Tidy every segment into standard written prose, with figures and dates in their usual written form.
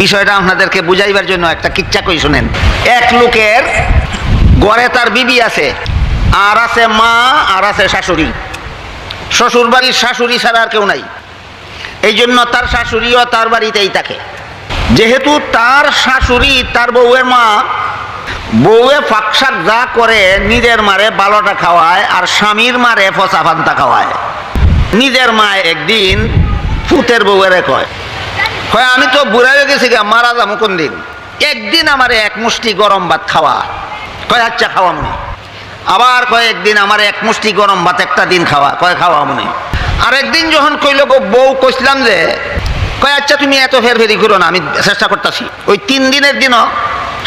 বিষয়টা আপনাদেরকে বুঝাইবার জন্য একটা কিচ্ছা কই শুনেন। এক লোকের ঘরে তার বিবি আছে, আর আছে মা, আর আছে শাশুড়ি। শ্বশুর বাড়ির শাশুড়ি ছাড়া আর কেউ নাই। এই জন্য তার শাশুড়িও তার বাড়িতেই থাকে। যেহেতু তার শাশুড়ি তার বউয়ের মা, বউয়ে ফাঁকশাক যা করে নিজের মারে বালোটা খাওয়ায় আর স্বামীর মারে ফসা ফান্তা খাওয়ায়। নিজের মা একদিন ফুতের বউয়েরে কয়, আমি তো বুড়া হয়ে গেছি গা, মারা যাবো কোন দিন, একদিন আমারে এক মুষ্টি গরম ভাত খাওয়া। কয় আচ্ছা খাওয়া মনে। আবার কয়েকদিন আমার এক মুষ্টি গরম ভাত একটা দিন খাওয়া। কয় খাওয়া মনে। আরেকদিন যখন কইল গো বউ, কইছিলাম যে, কয় আচ্ছা তুমি এত ফেরফেরি করো না, আমি চেষ্টা করতেছি। ওই 3 দিনের দিনও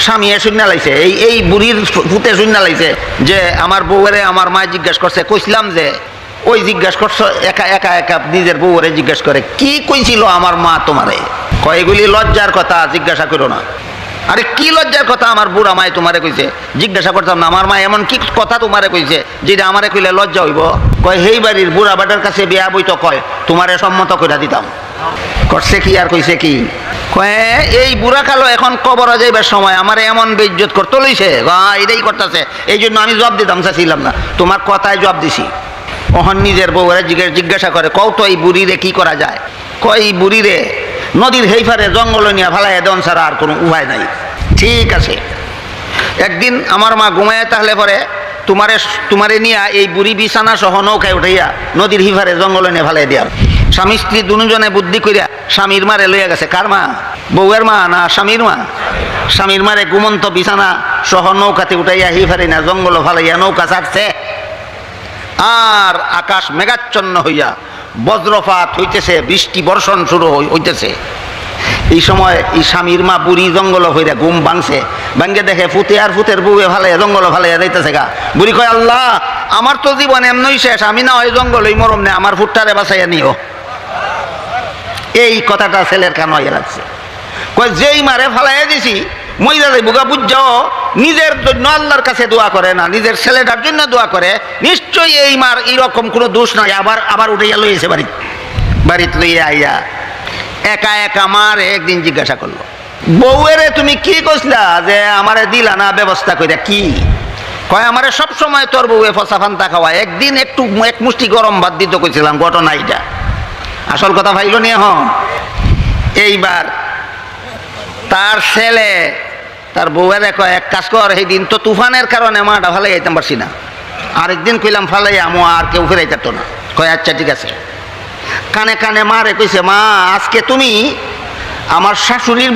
স্বামী শূন্য লাইছে, এই বুড়ির ফুতে শূন্য লাইছে যে আমার বউরে আমার মা জিজ্ঞাসা করছে, কইছিলাম যে, ওই জিজ্ঞাসা করছো একা একা একা নিজের বউরে জিজ্ঞাসা করে, কি কইছিল আমার মা তোমারে? কয় এগুলি লজ্জার কথা, জিজ্ঞাসা করো না। আরে কি লজ্জার কথা আমার বুড়া মায় তোমারে কইছে? জিজ্ঞাসা করতাম না, আমার মা এমন কি কথা তোমারে কইছে যেটা আমারে কইলে লজ্জা হইব? কয় হেই বাড়ির বুড়া বাটার কাছে বিয়া বই তো কয় তোমারে সম্মত করে দিতাম। করছে কি আর কইছে কি? কয় এই বুড়া কালো এখন কবরে যাইবার সময় আমার এমন বেইজ্জত করতে লইছে, এটাই করতেছে, এই জন্য আমি জবাব দিতাম চাইছিলাম না, তোমার কথায় জবাব দিছি। ওহন নিজের বউরে জিজ্ঞাসা করে, কও তো এই বুড়িরে কি করা যায়? কয় এই বুড়িরে নদীর হেইফারে জঙ্গল নিয়ে ফেলাইয়া দেন ছাড়া আর কোনো উপায় নাই। ঠিক আছে, একদিন আমার মা ঘুমায় তাহলে পরে তোমারে নিয়ে এই বুড়ি বিছানা সহ নৌকায় উঠাইয়া নদীর হিফারে জঙ্গলে নিয়ে ফেলাই দিয়া। স্বামী স্ত্রী দুজনে বুদ্ধি করিয়া স্বামীর মারে লইয়া গেছে। কার মা? বউয়ের মা না স্বামীর মা? স্বামীর মারে ঘুমন্ত বিছানা সহ নৌকাতে উঠাইয়া হিফারে না জঙ্গল ফালাইয়া নৌকা ছাড়ছে। আর আকাশ মেঘাচ্ছন্ন হইয়া বজ্রপাত হইতেছে, বৃষ্টি বর্ষণ শুরু হইতেছে। এই সময় এই স্বামীর মা বুড়ি জঙ্গল হইয়া ঘুম ভাঙছে, ভাঙ্গে দেখে ফুতে আর ফুতের বউয়ে ফালাইয়া জঙ্গল ফালাইয়া যাইতেছে গা। বুড়ি কয়, আল্লাহ আমার তো জীবন এমনই শেষ, আমি না হয় জঙ্গল ওই মরম নেই, আমার ফুটটারে বাঁচাইয়া নিও। এই কথাটা ছেলের কান হইয়া লাগছে। কয় যেই মারে ফালাইয়া দিছি মইরা যাই বুগা বুঝাও, নিজের জন্য আল্লাহর কাছে দোয়া করে না, নিজের ছেলেটার জন্য দোয়া করে, নিশ্চয়ই এই মার এরকম কোনো দোষ নাই। আবার উঠাইয়া লইয়েছে বাড়িতে লইয়া আইয়া একা একা মারে একদিন জিজ্ঞাসা করলো, বউয়েরে তুমি কি কইছিলা যে আমারে দিলা না ব্যবস্থা কইরা? কি কয়, আমারে সব সময় তোর বউয়ে ফসা ফান্তা খাওয়া, একদিন একটু এক মুষ্টি গরম ভাত দিতে কইছিলাম, ঘটনা এইটা। আসল কথা ভাইল নিয়ে এইবার তার ছেলে তার বউয়ের কয়, এক কাজ কর, এই দিন তো তুফানের কারণে মাটা ফালাই যাইতাম পারছি না, আরেকদিন কইলাম ফালাই আমো, আর কেউ ফেরাই থাকতো না। কয় আচ্ছা ঠিক আছে। কানে কানে মারে কইছে, মা আজকে তুমি আমার শাশুড়ির